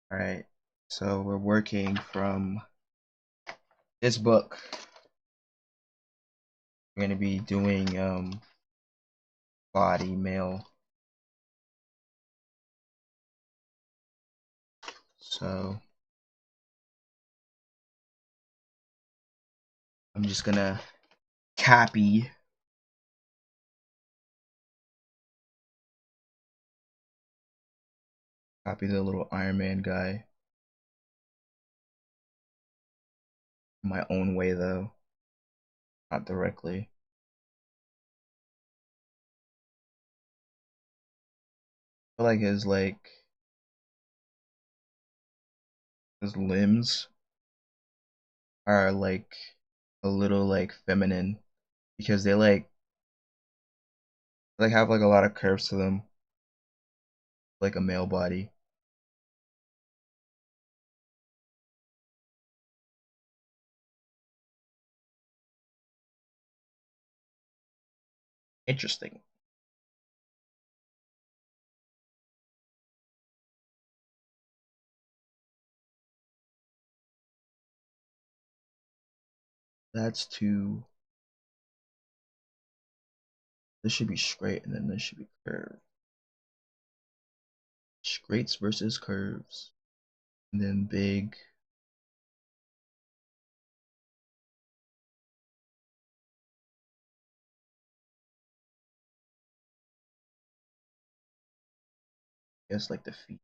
All right, so we're working from this book. We're going to be doing body male. So I'm just going to copy the little Iron Man guy my own way though, not directly. I feel like his limbs are like a little like feminine because they have like a lot of curves to them, like a male body. Interesting. That's two. This should be straight and then this should be curved. Straights versus curves. And then big. I guess like the feet.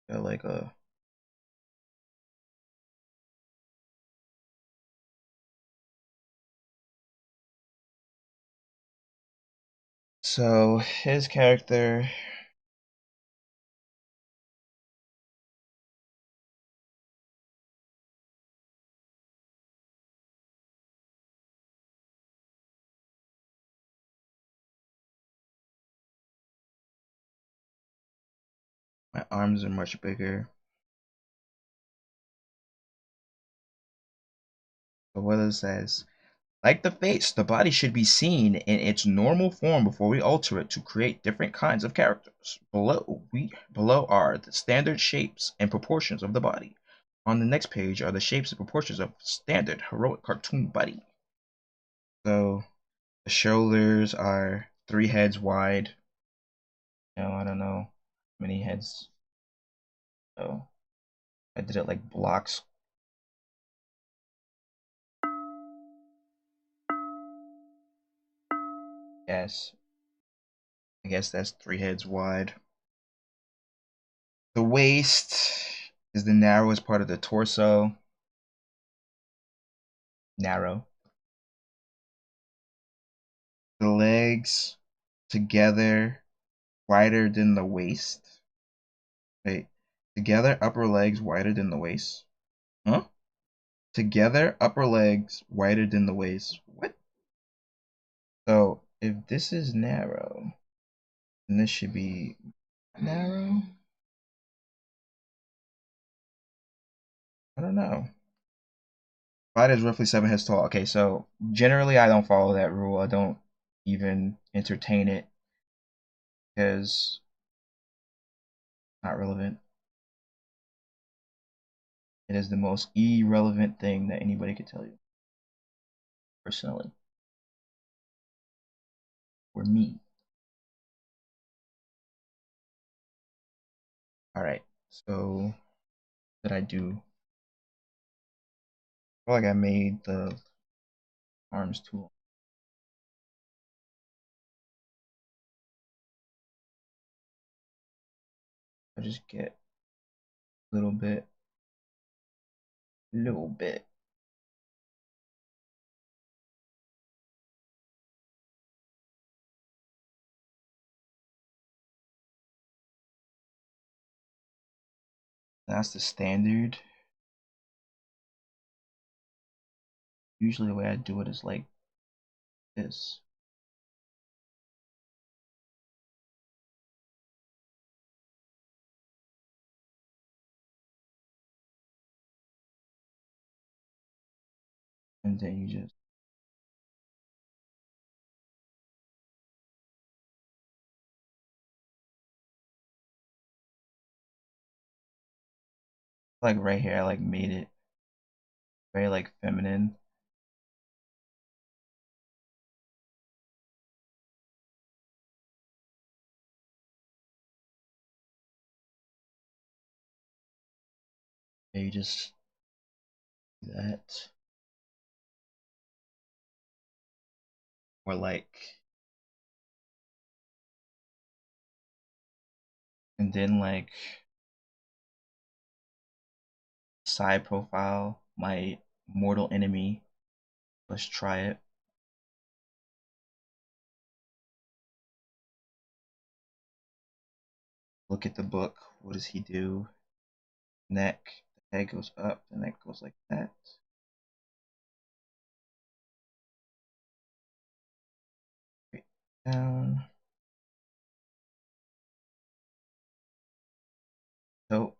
Got like a so his character, my arms are much bigger. So what it says, like the face, the body should be seen in its normal form before we alter it to create different kinds of characters. Below are the standard shapes and proportions of the body. On the next page are the shapes and proportions of standard heroic cartoon body. So the shoulders are 3 heads wide. I don't know how many heads. So I did it like blocks. Yes, I guess that's 3 heads wide. The waist is the narrowest part of the torso. Narrow. The legs together wider than the waist. Wait, together upper legs wider than the waist. Huh? Together upper legs wider than the waist. What? So if this is narrow, then this should be narrow. I don't know. Spider is roughly 7 heads tall. Okay, so generally I don't follow that rule. I don't even entertain it because not relevant. It is the most irrelevant thing that anybody could tell you. Personally, for me. All right. So what did I do? I feel like I made the arms too long. I just get a little bit, little bit. That's the standard. Usually the way I do it is like this. And then you just Like right here, I like made it very like feminine. Maybe just do that. Or like, and then like side profile, my mortal enemy. Let's try it. Look at the book. What does he do? Neck. The head goes up. The neck goes like that. Straight down. So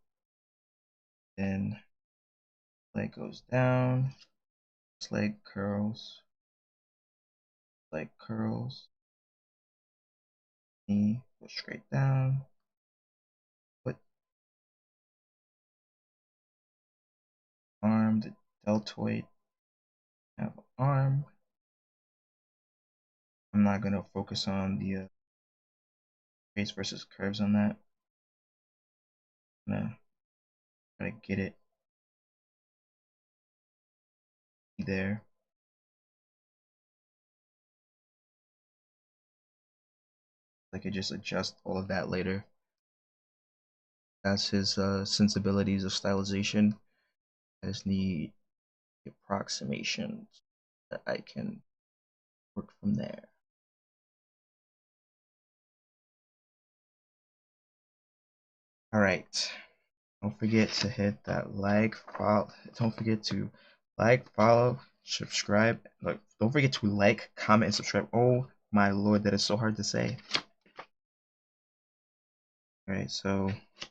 then leg goes down. Leg curls. Leg curls. Knee goes straight down. Foot, arm, the deltoid. Have arm. I'm not gonna focus on the face versus curves on that. I'm gonna try to get it there. I could just adjust all of that later. That's his sensibilities of stylization. I just need approximations that I can work from there. All right. Don't forget to hit that like, follow. Don't forget to like, follow, subscribe. Look, don't forget to like, comment, and subscribe. Oh my lord, that is so hard to say. All right, so if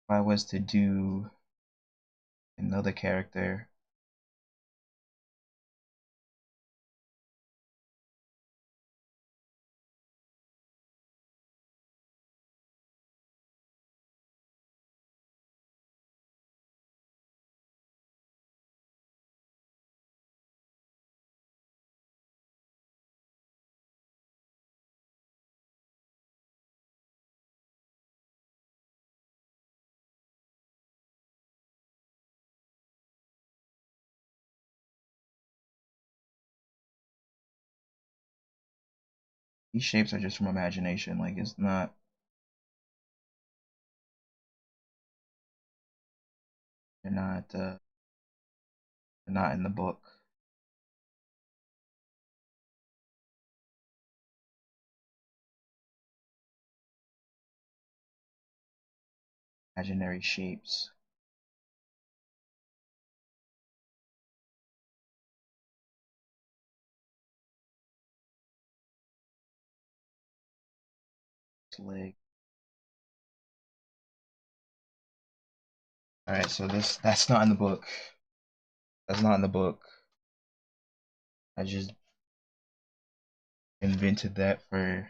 I was to do another character, these shapes are just from imagination. Like it's not, they're not, they're not in the book. Imaginary shapes. Leg. All right, so that's not in the book. That's not in the book. I just invented that for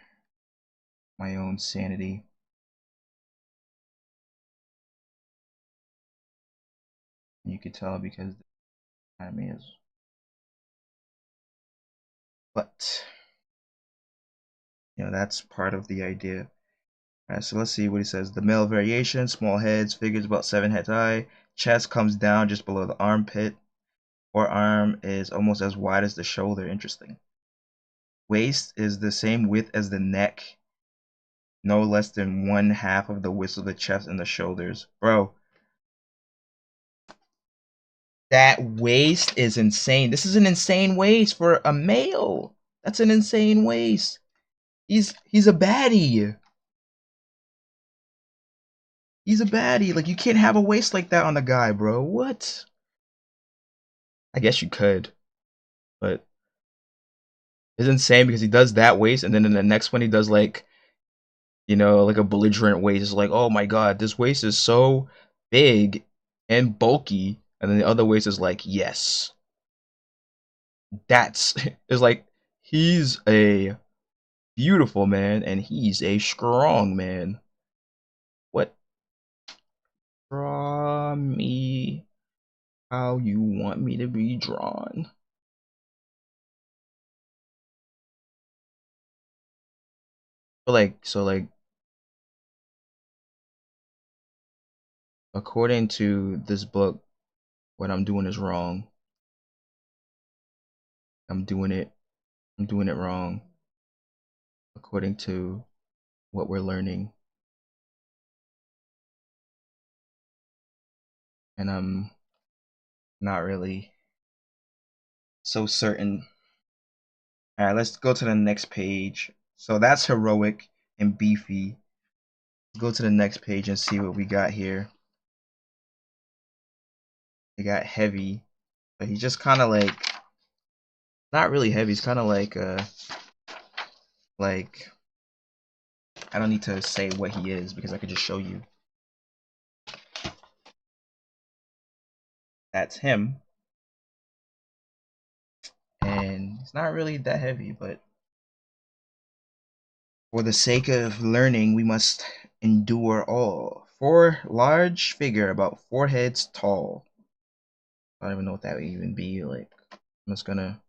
my own sanity. And you could tell because the anime is. But that's part of the idea. All right, so let's see what he says. The male variation, small heads, figures about 7 heads high. Chest comes down just below the armpit. Forearm is almost as wide as the shoulder. Interesting. Waist is the same width as the neck, no less than 1/2 of the width of the chest and the shoulders. Bro, that waist is insane. This is an insane waist for a male. That's an insane waist. He's a baddie. He's a baddie. Like you can't have a waist like that on the guy, bro. What? I guess you could, but it's insane because he does that waist, and then in the next one he does like like a belligerent waist. It's like, oh my god, this waist is so big and bulky, and then the other waist is like, yes, that's it's like he's a beautiful man and he's a strong man. What? Draw me how you want me to be drawn. So like according to this book, what I'm doing is wrong. I'm doing it I'm doing it wrong according to what we're learning. And I'm not really so certain. All right, let's go to the next page. So that's heroic and beefy. Let's go to the next page and see what we got here. We got heavy, but he's just kind of like not really heavy. He's kind of like I don't need to say what he is because I could just show you. That's him, and it's not really that heavy, but for the sake of learning, we must endure all. For large figure, about 4 heads tall. I don't even know what that would even be. Like, I'm just gonna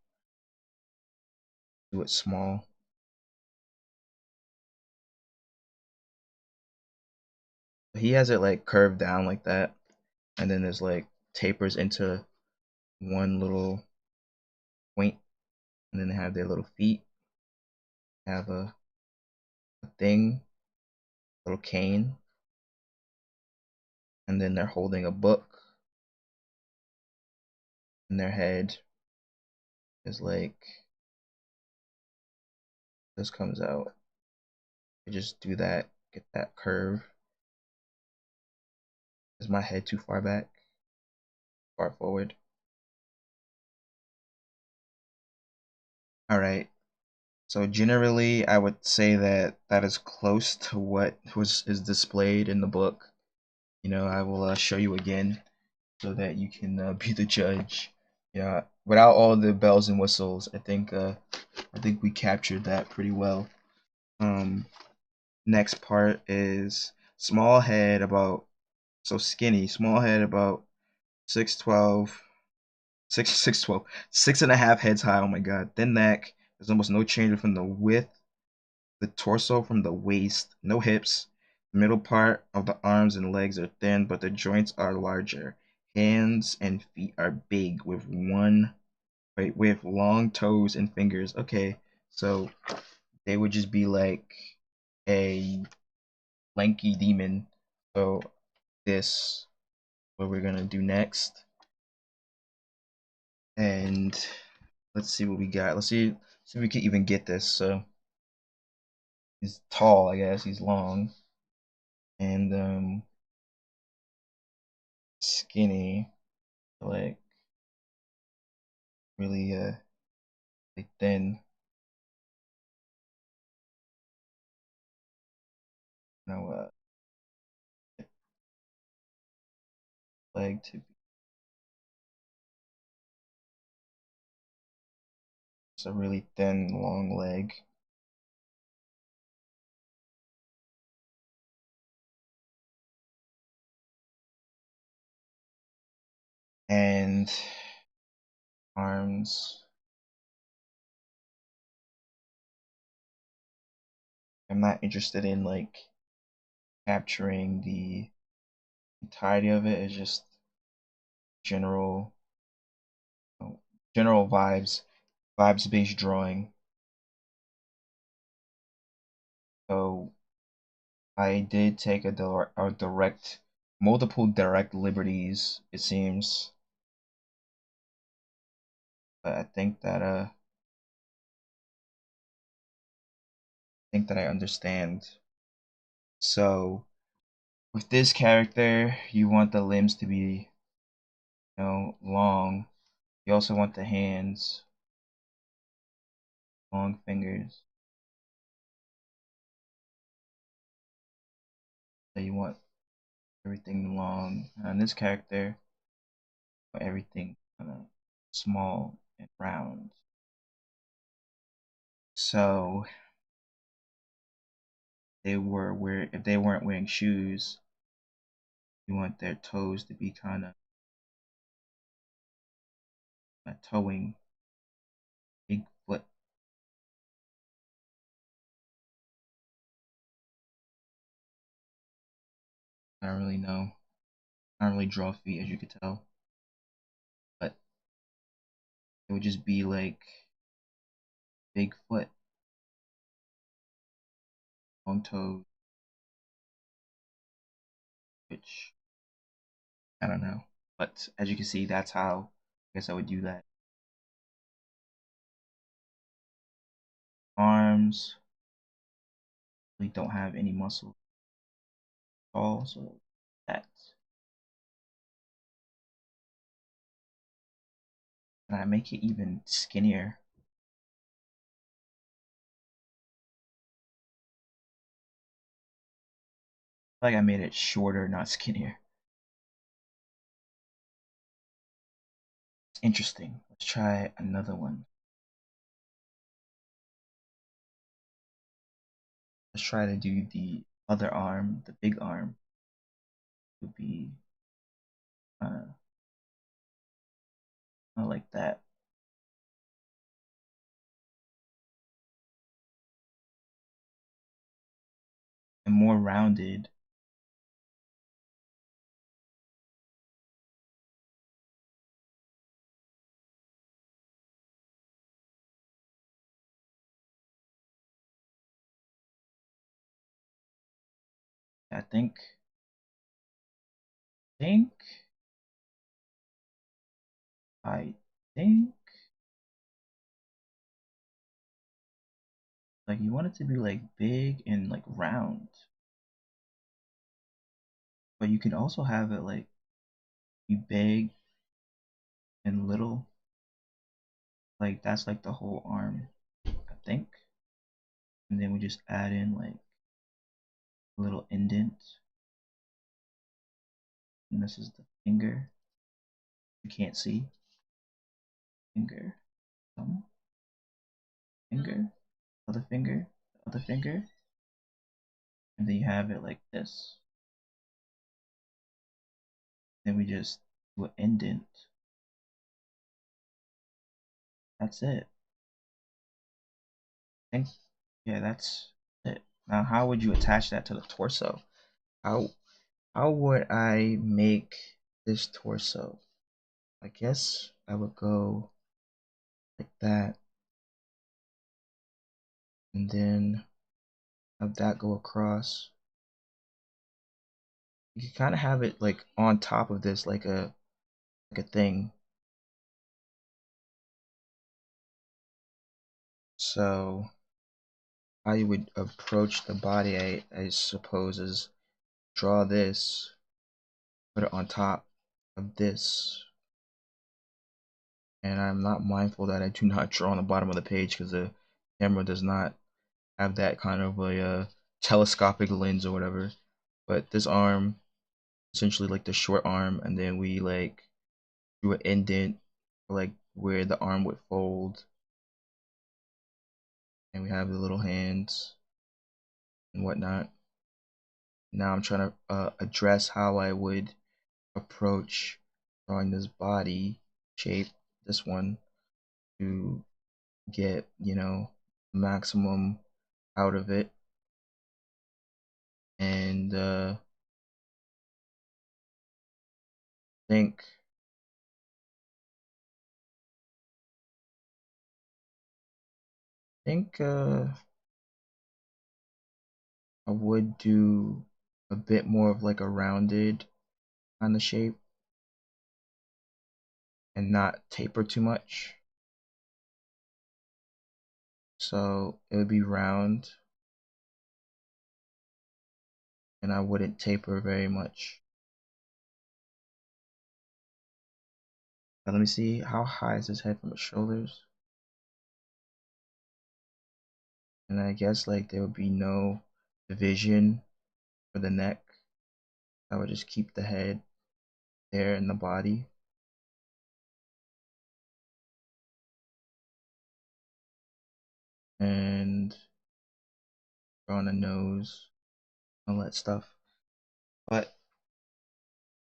do it small. He has it like curved down like that, and then there's like tapers into one little point, and then they have their little feet, have a thing, little cane, and then they're holding a book, and their head is like this comes out. You just do that, get that curve. Is my head too far back? Far forward? Alright, so generally I would say that that is close to what is displayed in the book. You know, I will show you again so that you can be the judge. Yeah, without all the bells and whistles, I think we captured that pretty well. Um, Next part is small head about so skinny, small head about 6'12", 6'12", 6.5 heads high. Oh my god, thin neck. There's almost no change from the width, the torso from the waist, no hips. The middle part of the arms and legs are thin, but the joints are larger. Hands and feet are big with long toes and fingers. Okay, so they would just be like a lanky demon. So this what we're gonna do next. And let's see what we got. Let's see if we can even get this. So he's tall, I guess. He's long and skinny, like really like thin. No leg to be it's a really thin, long leg. And arms. I'm not interested in like capturing the entirety of it. It's just general general vibes based drawing. So I did take multiple direct liberties, it seems, but I think that I understand. So with this character, you want the limbs to be, long. You also want the hands, long fingers. So you want everything long. On this character, everything small and round. So if they weren't wearing shoes, You want their toes to be kind of towing big foot. I don't really know. I don't really draw feet, as you could tell, but it would just be like big foot, long toes, which I don't know. But as you can see, that's how I guess I would do that. Arms really don't have any muscle at all, so that. And I make it even skinnier. Like I made it shorter, not skinnier. It's interesting. Let's try another one. Let's try to do the other arm, the big arm. Would be uh, like that. And more rounded. I think, I think, like you want it to be like big and like round, but you can also have it like be big and little. Like that's like the whole arm, I think. And then we just add in like a little indent. And this is the finger. You can't see. Finger, thumb, finger, other finger, other finger. And then you have it like this. Then we just do an indent. That's it. I think, yeah, that's it. Now, how would you attach that to the torso? How how would I make this torso? I guess I would go like that, and then have that go across. You can kind of have it like on top of this, like a thing. So how you would approach the body, I suppose, is draw this, put it on top of this, and I'm not mindful that I do not draw on the bottom of the page because the camera does not have that kind of a telescopic lens or whatever. But this arm, essentially like the short arm, and then we like do an indent like where the arm would fold, and we have the little hands and whatnot. Now I'm trying to address how I would approach drawing this body shape, this one, to get, maximum out of it. And think think I would do a bit more of like a rounded kind of shape and not taper too much. So it would be round and I wouldn't taper very much. Now let me see, how high is his head from his shoulders? And I guess like there would be no division for the neck. I would just keep the head there in the body. And draw on the nose, all that stuff. But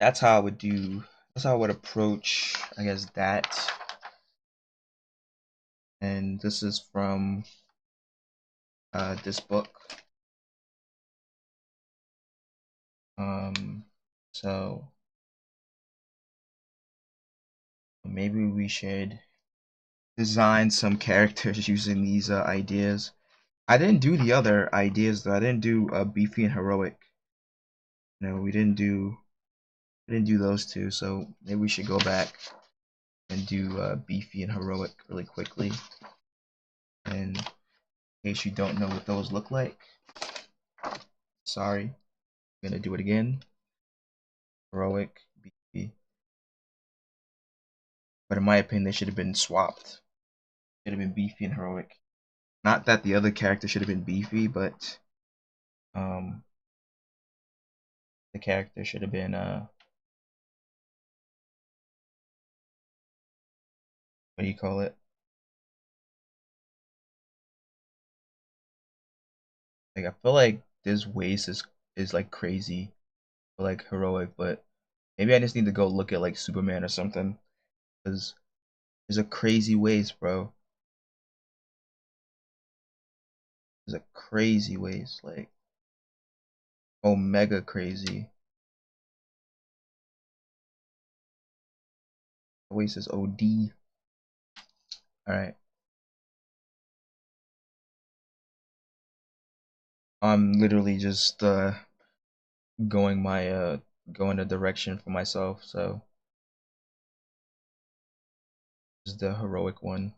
that's how I would do. That's how I would approach, I guess, that. And this is from this book. Um, so maybe we should design some characters using these ideas. I didn't do the other ideas though. I didn't do beefy and heroic. No, we didn't do those two. So maybe we should go back and do beefy and heroic really quickly. And in case you don't know what those look like, sorry, I'm gonna do it again. Heroic, beefy. But in my opinion, they should have been swapped. Should have been beefy and heroic. Not that the other character should have been beefy, but um, the character should have been what do you call it? Like I feel like this waist is like crazy, or like heroic, but maybe I just need to go look at like Superman or something, because there's a crazy waist, bro. There's a crazy waist, like omega crazy. The waist is OD. All right, I'm literally just going my going a direction for myself, so this is the heroic one.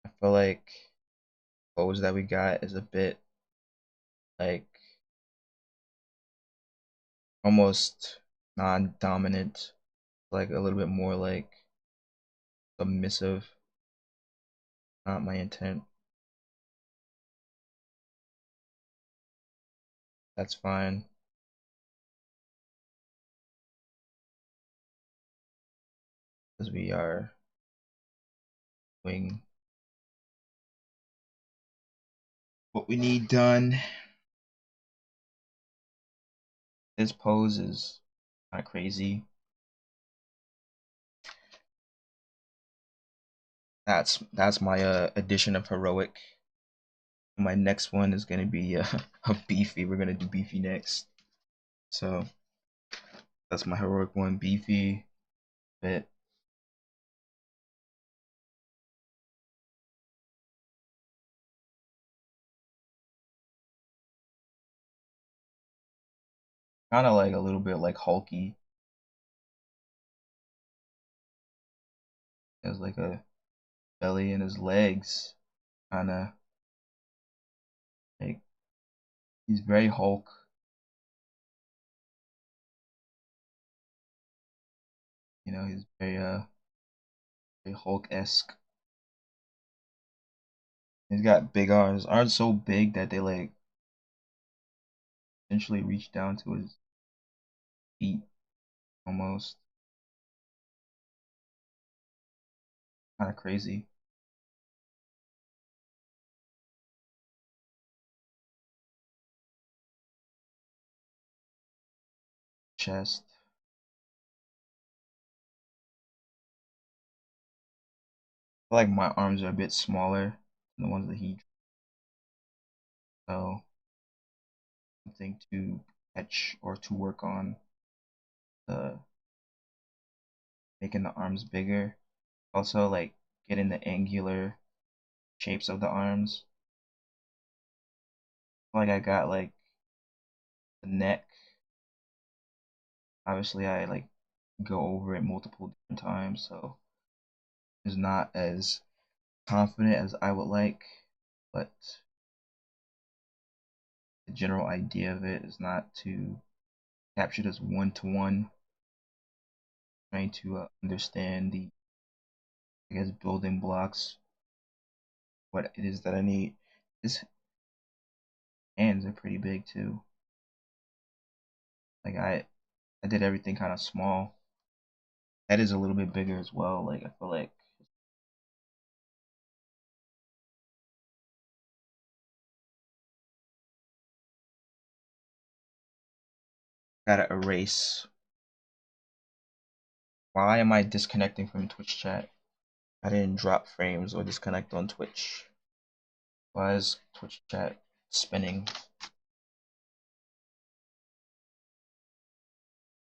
I feel like pose that we got is a bit like almost non-dominant, like a little bit more like submissive. Not my intent. That's fine. Because we are doing what we need done. This pose is not crazy. That's my addition of heroic. My next one is gonna be a beefy. We're gonna do beefy next. So that's my heroic one, beefy. But kind of like a little bit like hulky. He has like a belly and his legs. Kind of like he's very Hulk. You know, he's very Hulk-esque. He's got big arms. Arms so big that they like essentially reach down to his feet almost. Kind of crazy. Chest. I feel like my arms are a bit smaller than the ones that he. So something to catch or to work on the making the arms bigger. Also like getting the angular shapes of the arms. Like I got like the neck. Obviously I like go over it multiple different times, so it's not as confident as I would like, but the general idea of it is not to capture this one to one, trying to understand the, I guess, building blocks, what it is that I need. His hands are pretty big too. Like I did everything kind of small. That is a little bit bigger as well. Like I feel like Gotta erase. Why am I disconnecting from Twitch chat? I didn't drop frames or disconnect on Twitch. Why is Twitch chat spinning?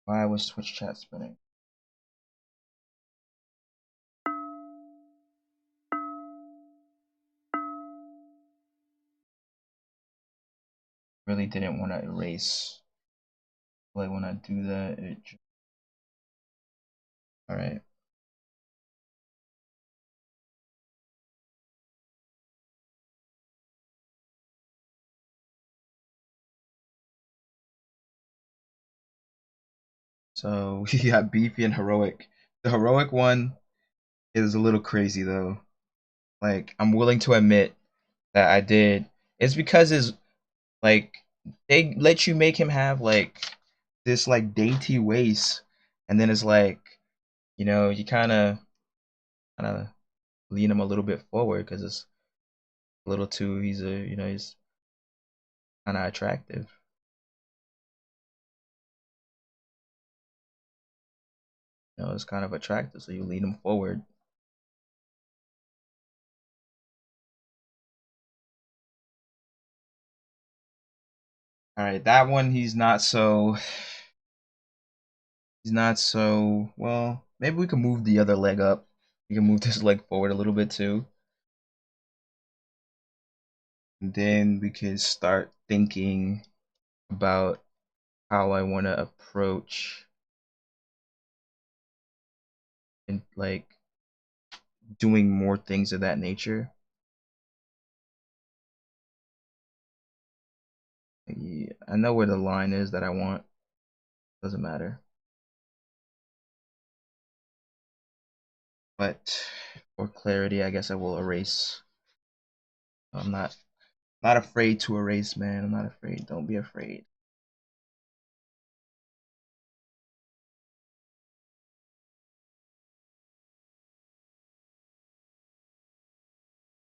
Why was Twitch chat spinning? Really didn't want to erase. Like when I do that, it. All right. So we got beefy and heroic. The heroic one is a little crazy though. Like I'm willing to admit that I did. It's because it's like they let you make him have like this like dainty waist, and then it's like you kind of lean him a little bit forward because it's a little too. He's kind of attractive. It's kind of attractive, so you lean him forward. All right, that one he's not so well. Maybe we can move the other leg up. We can move this leg forward a little bit too. And then we can start thinking about how I want to approach and like doing more things of that nature. Yeah, I know where the line is that I want. Doesn't matter. But for clarity, I guess I will erase. I'm not afraid to erase, man. I'm not afraid. Don't be afraid.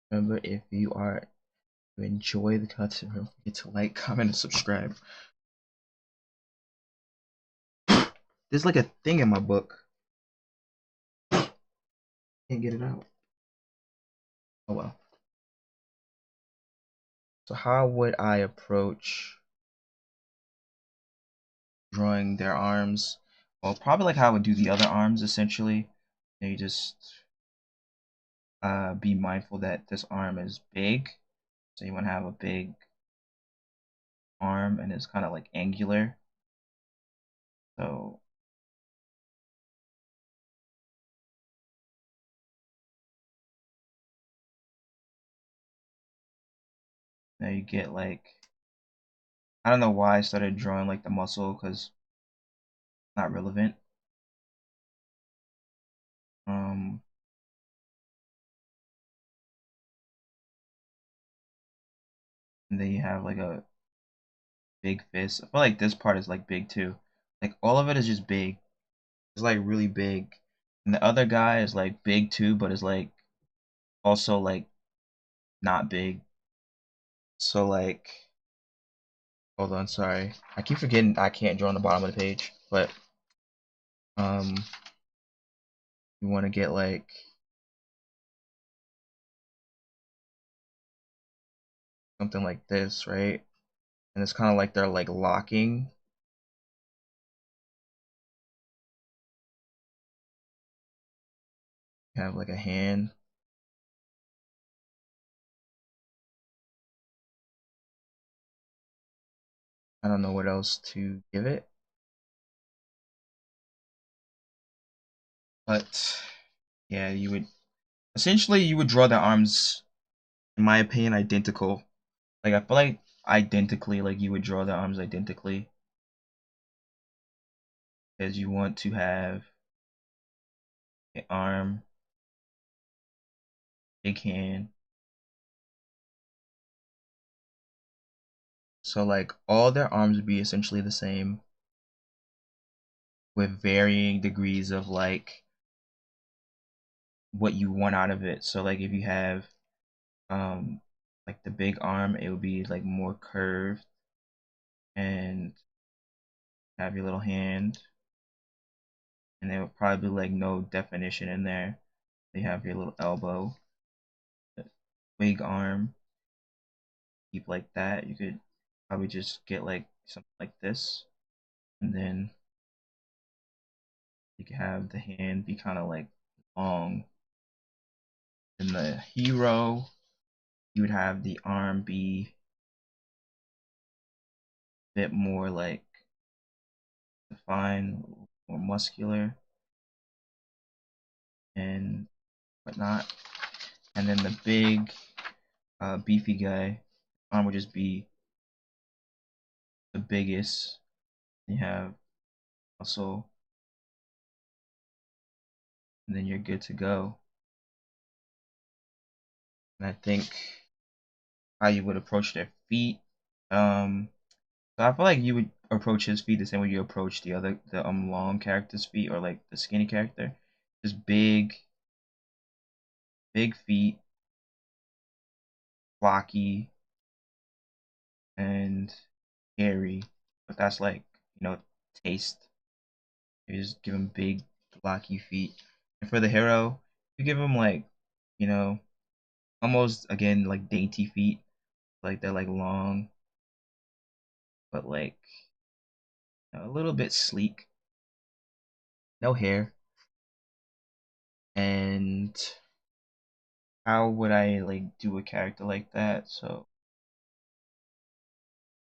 Remember, if you are to enjoy the content, don't forget to like, comment, and subscribe. There's like a thing in my book. Can't get it out. Oh well. So how would I approach drawing their arms? Well, probably like how I would do the other arms essentially. You just be mindful that this arm is big. So you want to have a big arm and it's kind of like angular. So now you get like, I don't know why I started drawing like the muscle because it's not relevant. Um, and then you have like a big fist. I feel like this part is like big too. Like all of it is just big. It's like really big. And the other guy is like big too, but is like also like not big. So like, hold on, sorry. I keep forgetting I can't draw on the bottom of the page, but um, you want to get like something like this, right? And it's kind of like they're like locking. You have like a hand. I don't know what else to give it, but yeah, you would draw the arms, in my opinion, identical. Like I feel like identically, like you would draw the arms identically, because you want to have an arm, big hand. So like all their arms would be essentially the same, with varying degrees of like what you want out of it. So like if you have like the big arm, it would be like more curved and Have your little hand, and there will probably be like no definition in there. You have your little elbow, big arm, keep like that. You could probably just get like something like this, and then you could have the hand be kind of like long. In the hero, you would have the arm be a bit more like defined, more muscular, and whatnot. And then the big, beefy guy, arm would just be the biggest. You have muscle, and then you're good to go. And I think how you would approach their feet. So I feel like you would approach his feet the same way you approach the long character's feet or like the skinny character. Just big feet, blocky, and hairy. But that's like, taste. You just give him big blocky feet. And for the hero, you give him like, you know, almost again like dainty feet. Like they're like long, but like a little bit sleek. No hair. And how would I like do a character like that? So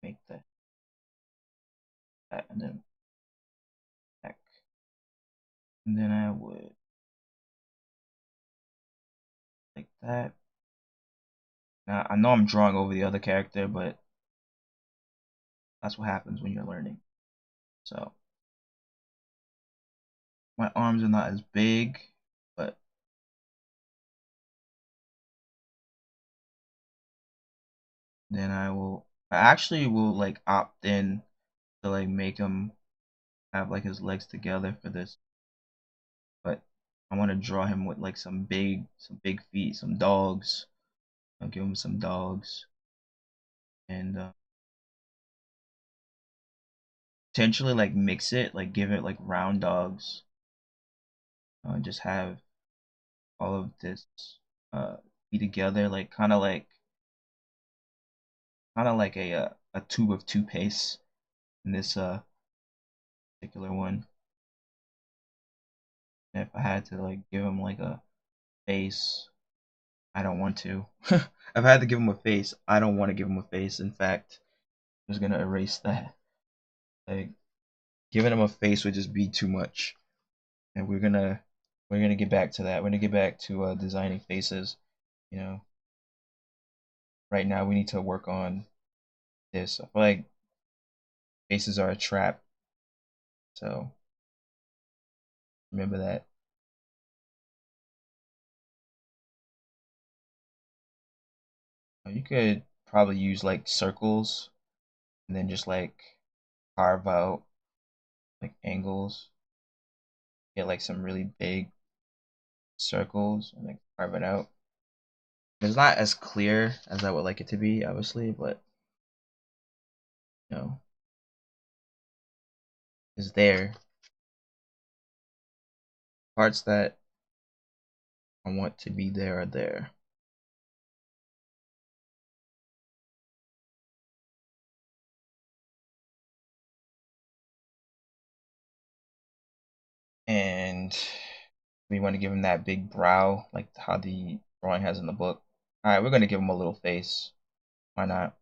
make that and then back. And then I would like that. Now I know I'm drawing over the other character, but that's what happens when you're learning. So my arms are not as big, but then I actually will like opt in to like make him have like his legs together for this, but I want to draw him with like some big feet, some dogs. I'll give him some dogs, and potentially like mix it, like give it like round dogs. Just have all of this uh be together, like kind of like a tube of toothpaste in this particular one. And if I had to like give him like a face, I don't want to. If I had to give him a face, I don't want to give him a face. In fact, I'm just gonna erase that. Like giving him a face would just be too much. And we're gonna get back to that. We're gonna get back to designing faces. You know, right now we need to work on this. I feel like faces are a trap. So remember that. You could probably use like circles and then just like carve out like angles. Get like some really big circles and then carve it out. It's not as clear as I would like it to be, obviously, but you know, it's there. Parts that I want to be there are there. And we want to give him that big brow, like how the drawing has in the book. Alright, we're gonna give him a little face. Why not?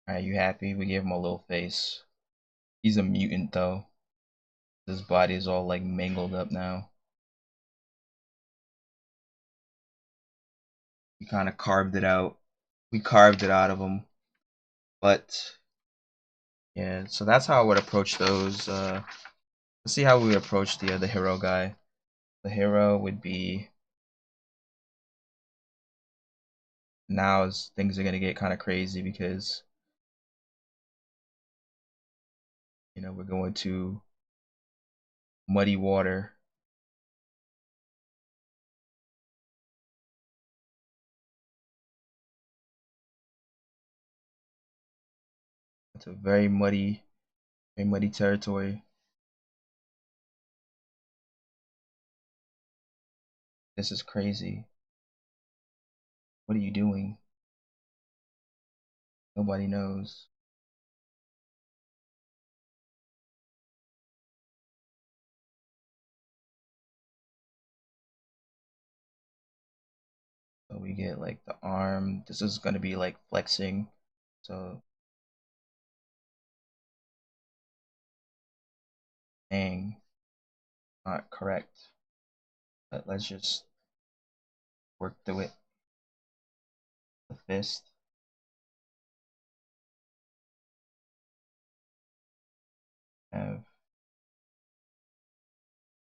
Alright, you happy? We gave him a little face. He's a mutant though. His body is all like mangled up now. We kind of carved it out. We carved it out of them. But yeah, so that's how I would approach those. Let's see how we would approach the hero guy. The hero would be now as things are gonna get kind of crazy because we're going to muddy water. It's a very muddy territory. This is crazy. What are you doing? Nobody knows. So we get like the arm. This is gonna be like flexing. So dang, not correct. But let's just work through it. The fist. Have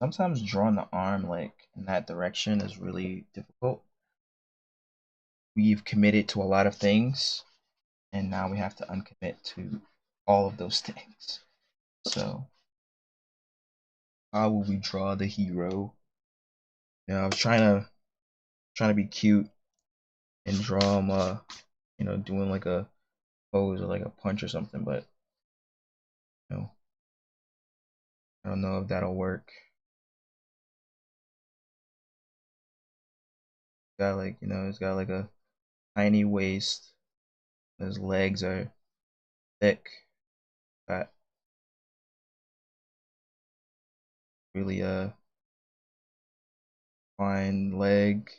sometimes drawing the arm like in that direction is really difficult. We've committed to a lot of things, and now we have to uncommit to all of those things. So how will we draw the hero? I was trying to be cute and draw him doing like a pose or like a punch or something, but you know, I don't know if that'll work. Got like, he's got like a tiny waist. His legs are thick. Got really fine leg,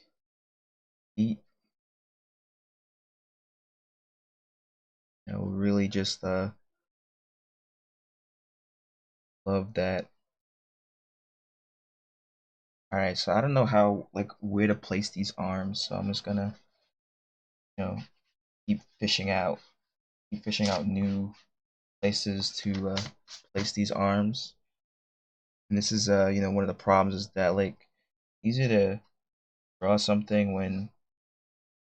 feet. Really just love that. All right, so I don't know how like where to place these arms, so I'm just gonna you know keep keep fishing out new places to place these arms. And this is one of the problems is that like easy to draw something when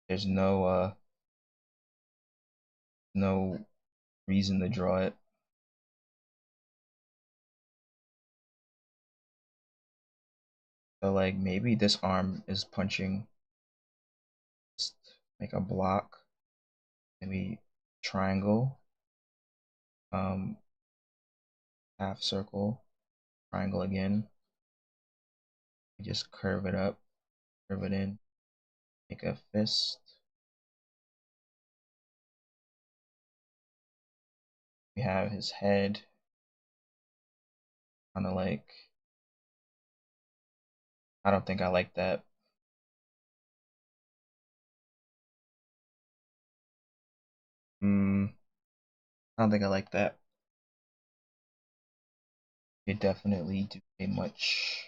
there's no reason to draw it. So like maybe this arm is punching. Just make a block, maybe triangle, um, half circle, triangle again. You just curve it up, curve it in, make a fist. We have his head, kind of like, I don't think I like that. I don't think I like that. You definitely do a much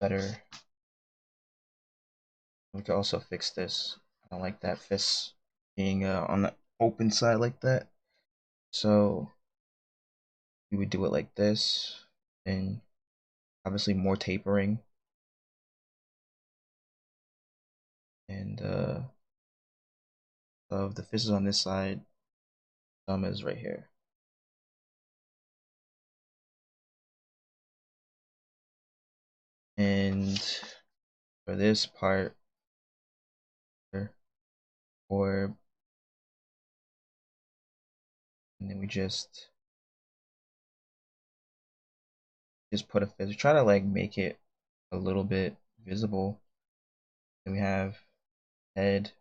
better. We could also fix this. I don't like that fist being on the open side like that. So we would do it like this, and obviously more tapering. And so the fist is on this side, thumb is right here. And for this part, or and then we just put a fist. We try to like make it a little bit visible. Then we have head.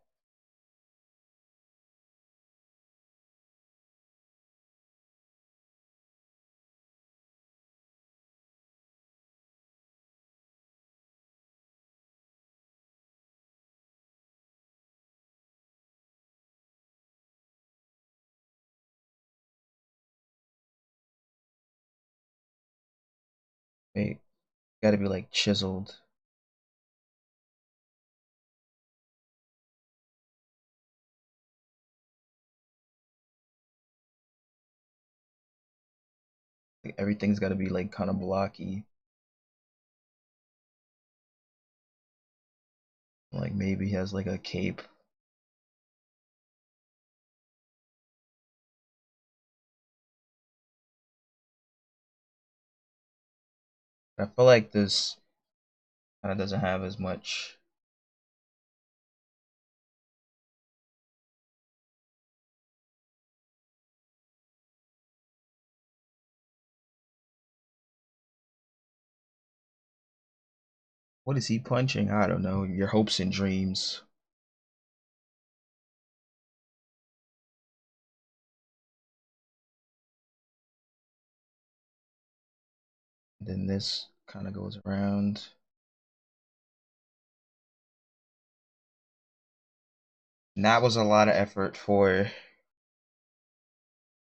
Wait, gotta be like chiseled. Everything's got to be like kind of blocky. Like maybe he has like a cape. I feel like this kind of doesn't have as much. What is he punching? I don't know. Your hopes and dreams. And then this kind of goes around. And that was a lot of effort for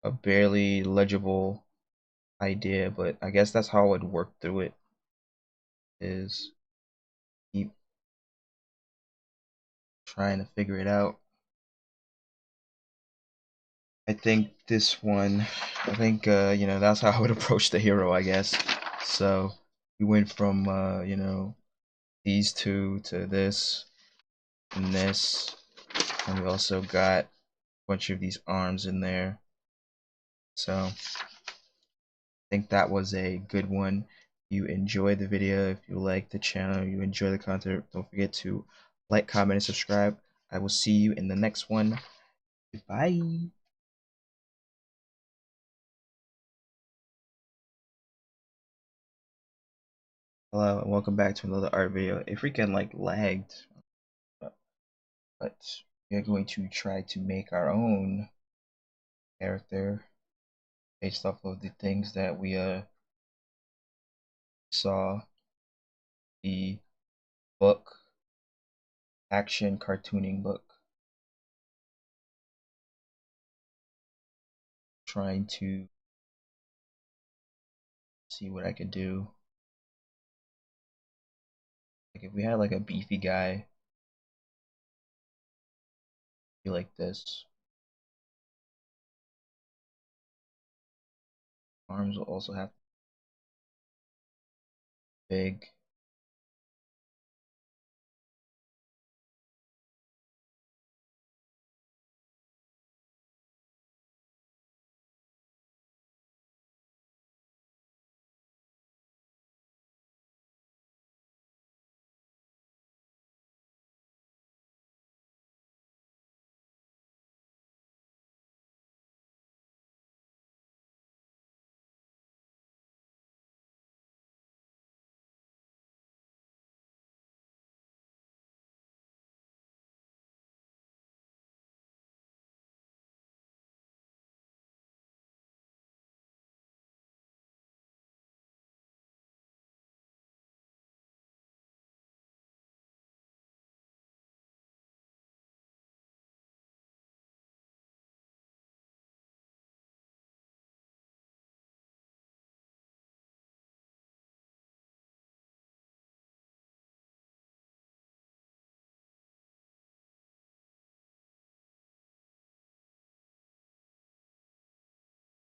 a barely legible idea, but I guess that's how I would work through it, is keep trying to figure it out. I think this one, I think, that's how I would approach the hero, I guess. So we went from, these two to this and this, and we also got a bunch of these arms in there. So I think that was a good one. If you enjoyed the video, if you like the channel, you enjoy the content, don't forget to like, comment, and subscribe. I will see you in the next one. Goodbye. Hello and welcome back to another art video. It freaking like lagged, but we're going to try to make our own character based off of the things that we saw the book, action cartooning book. Trying to see what I could do. Like if we had like a beefy guy, be like this. Arms will also have big.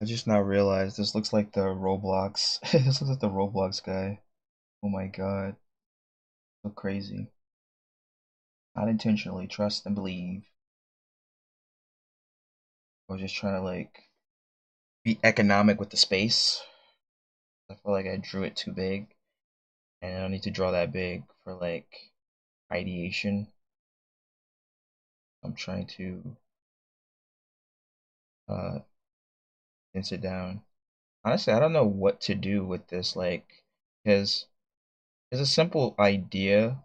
I just now realized this looks like the Roblox. This looks like the Roblox guy. Oh my god, so crazy. Not intentionally, trust and believe. I was just trying to like be economic with the space. I feel like I drew it too big, and I don't need to draw that big for like ideation. I'm trying to uh condense it down. Honestly, I don't know what to do with this, like, because it's a simple idea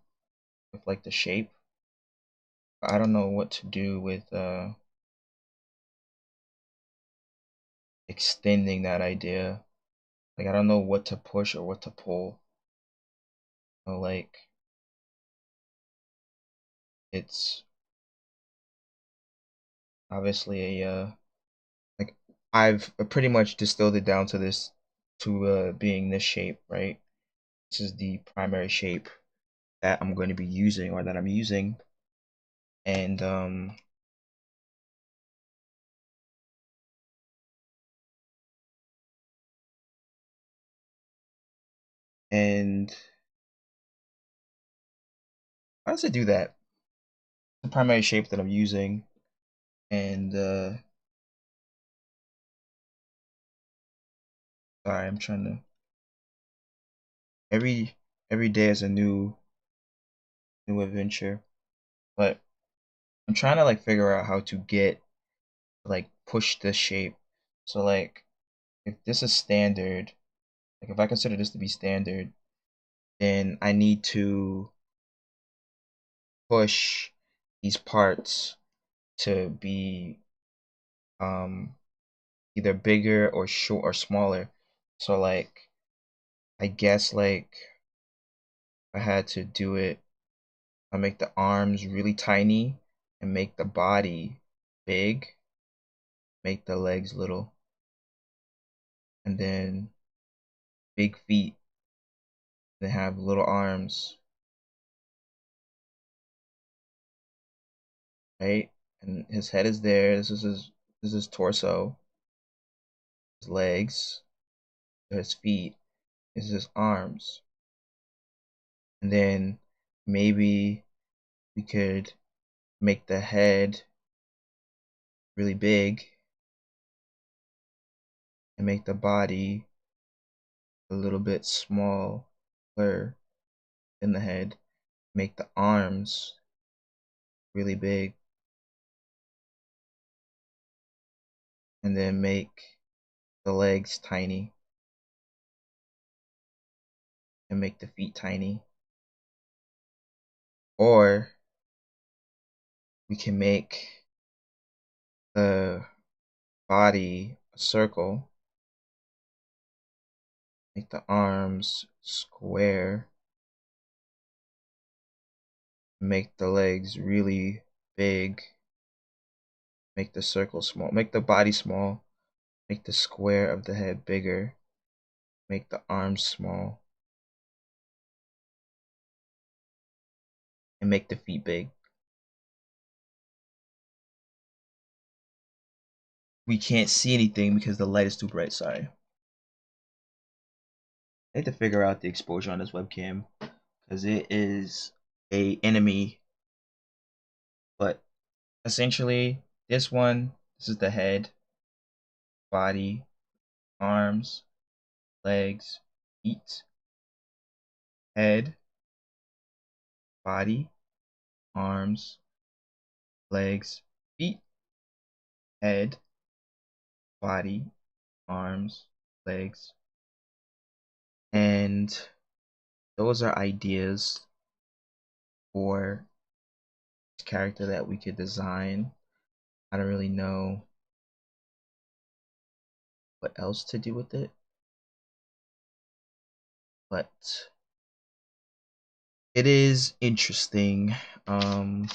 with like the shape. But I don't know what to do with extending that idea. Like I don't know what to push or what to pull. Like it's obviously a like I've pretty much distilled it down to this, to being this shape, right? This is the primary shape that I'm going to be using, or that I'm using, and And how does it do that? The primary shape that I'm using, and sorry, I'm trying to every every day is a new adventure, but I'm trying to like figure out how to get like push this shape. So like if this is standard, like if I consider this to be standard, then I need to push these parts to be um either bigger or short or smaller. So like I guess like I had to do it, I make the arms really tiny and make the body big, make the legs little, and then big feet, then have little arms, right? And his head is there. This is his torso, his legs, his feet, this is his arms. And then maybe we could make the head really big and make the body a little bit smaller in the head. Make the arms really big, and then make the legs tiny and make the feet tiny. Or we can make the body a circle, make the arms square, make the legs really big, make the circle small, make the body small, make the square of the head bigger, make the arms small, and make the feet big. We can't see anything because the light is too bright, sorry. I need to figure out the exposure on this webcam because it is a enemy, but essentially this is the head, body, arms, legs, feet, head, body, arms, legs, feet, head, body, arms, legs. And those are ideas for this character that we could design. I don't really know what else to do with it, but it is interesting. I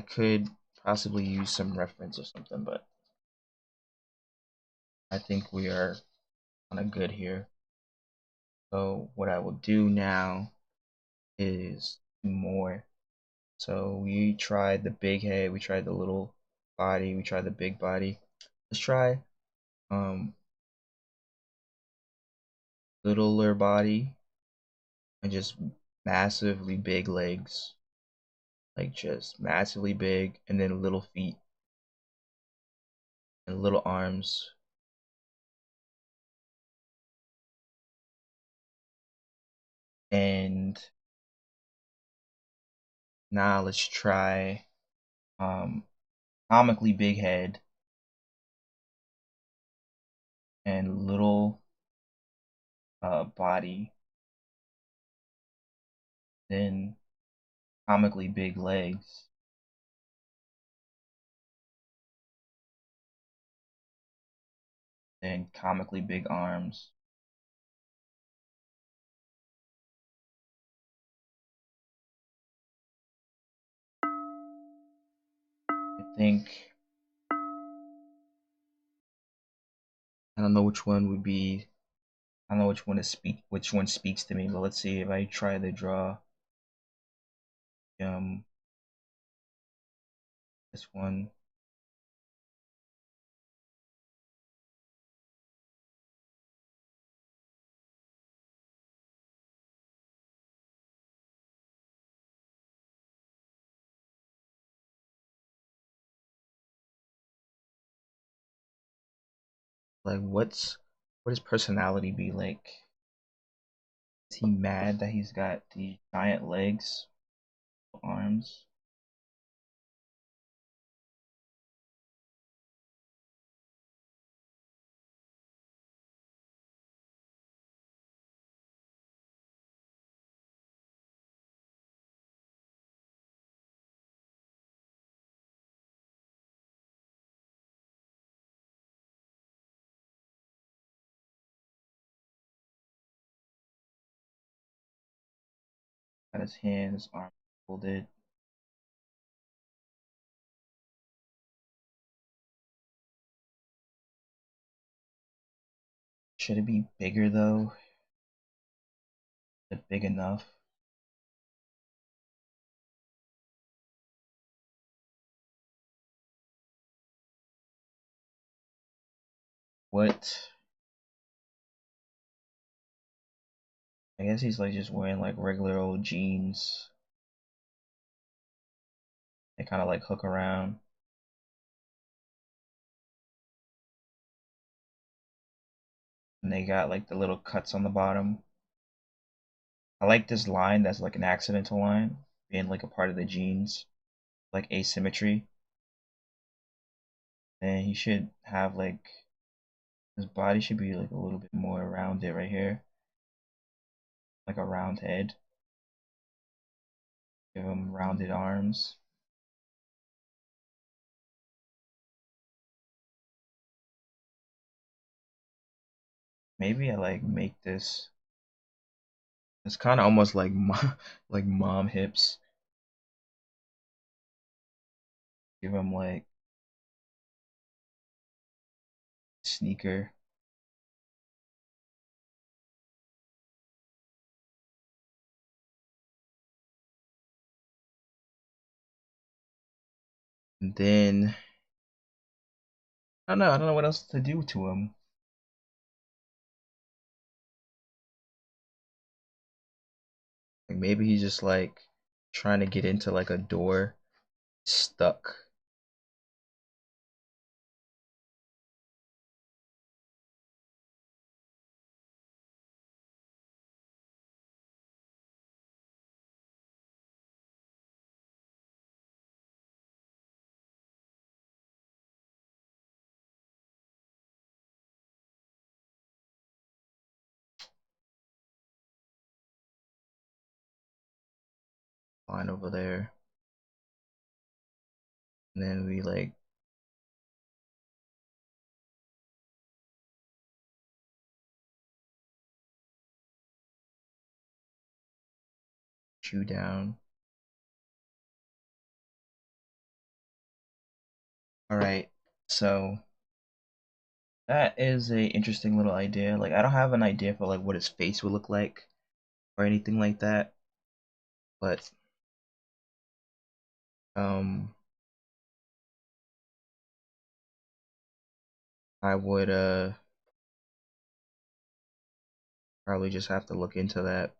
could possibly use some reference or something, but I think we are on a good here. So what I will do now is more. So we tried the big head, we tried the little body, we tried the big body. Let's try um littler body and just massively big legs. Like just massively big, and then little feet and little arms. And now let's try um comically big head and little body, then comically big legs, then comically big arms. I think I don't know which one would be. I don't know which one speaks to me, but let's see if I try to draw um this one. Like, what his personality be like? Is he mad that he's got these giant legs, arms? Got his hands, arms folded. Should it be bigger though? Is it big enough? What? I guess he's like just wearing like regular old jeans. They kind of like hook around. And they got like the little cuts on the bottom. I like this line that's like an accidental line, being like a part of the jeans, like asymmetry. And he should have like his body should be like a little bit more rounded right here, like a round head. Give him rounded arms. Maybe I like make this. It's kind of almost like like mom hips. Give him like sneaker. And then I don't know. I don't know what else to do to him. Like maybe he's just like trying to get into like a door, stuck. Line over there. And then we like chew down. All right. So that is a interesting little idea. Like I don't have an idea for like what his face would look like or anything like that, but um I would probably just have to look into that.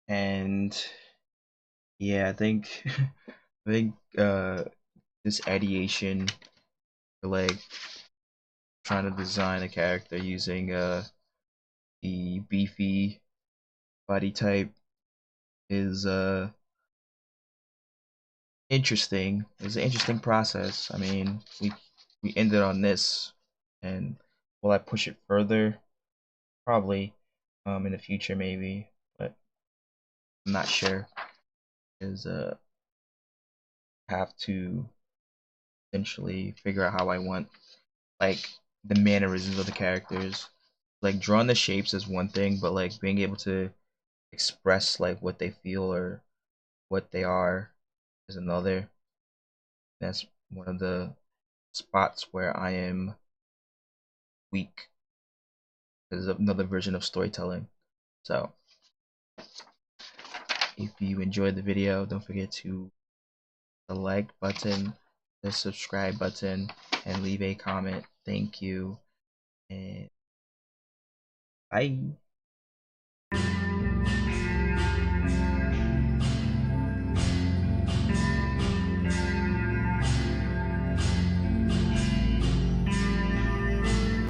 And yeah, I think I think this ideation for like trying to design a character using the beefy body type is interesting. It's an interesting process. I mean, we ended on this, and will I push it further? Probably, in the future maybe, but I'm not sure. Is have to essentially figure out how I want like the mannerisms of the characters. Like drawing the shapes is one thing, but like being able to express like what they feel or what they are is another. That's one of the spots where I am weak. There's another version of storytelling. So if you enjoyed the video, don't forget to the like button, the subscribe button, and leave a comment. Thank you, and bye.